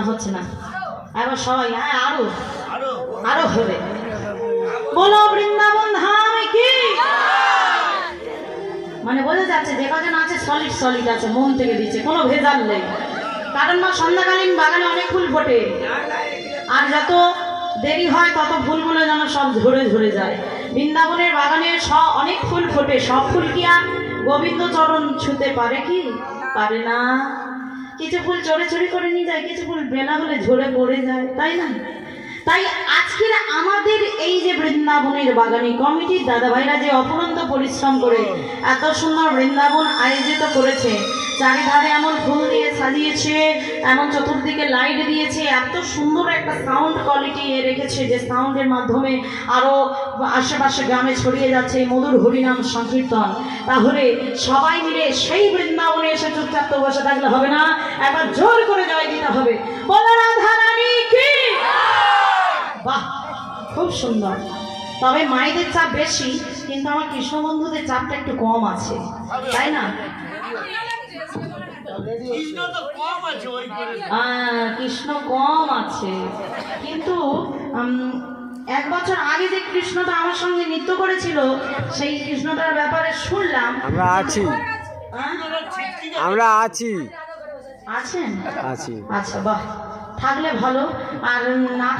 হচ্ছে না এবার সবাই আরো আরো হবে বলো বৃন্দাবন ধাম কি মানে বোঝা যাচ্ছে যে কজন আছে সলিড আছে মন থেকে দিচ্ছে কোনো ভেজাল নেই কারণ না সন্ধ্যাকালীন বাগানে অনেক ফুল ফোটে আর যত দেরি হয় তত ফুলগুলো যেন সব ঝরে যায় বৃন্দাবনের বাগানে অনেক ফুল ফোটে সব ফুল কি আর গোবিন্দ চরণ ছুতে পারে কি পারে না কিছু ফুল চড়ি করে নিয়ে যায় কিছু ফুল বেলা হলে ঝরে পড়ে যায় তাই না তাই আজকের আমাদের এই যে বৃন্দাবনের বাগানে কমিটির দাদা ভাইরা যে অপরন্ত পরিশ্রম করে এত সুন্দর বৃন্দাবন আয়োজিত করেছে চারিধারে এমন ফুল দিয়ে সাজিয়েছে এমন চতুর্দিকে লাইট দিয়েছে এত সুন্দর একটা সাউন্ড কোয়ালিটি রেখেছে যে সাউন্ডের মাধ্যমে আরো আশেপাশে গ্রামে ছড়িয়ে যাচ্ছে এই মধুর হরিনাম সংকীর্তন তাহলে সবাই মিলে সেই বৃন্দাবনে এসে চুপচাপ তো বসে থাকলে হবে না একবার জোর করে জয় দিতে হবে বলো রাধা রানী কি বাহ খুব সুন্দর তবে মায়েদের চাপ বেশি কিন্তু আমার কৃষ্ণ বন্ধুদের চাপটা একটু কম আছে তাই না কৃষ্ণ কম আছে কিন্তু এক বছর আগে যে কৃষ্ণটা আমার সঙ্গে নৃত্য করেছিল সেই কৃষ্ণটার ব্যাপারে শুনলাম আমরা আছি আছেন আচ্ছা বাহ থাকলে ভালো আর না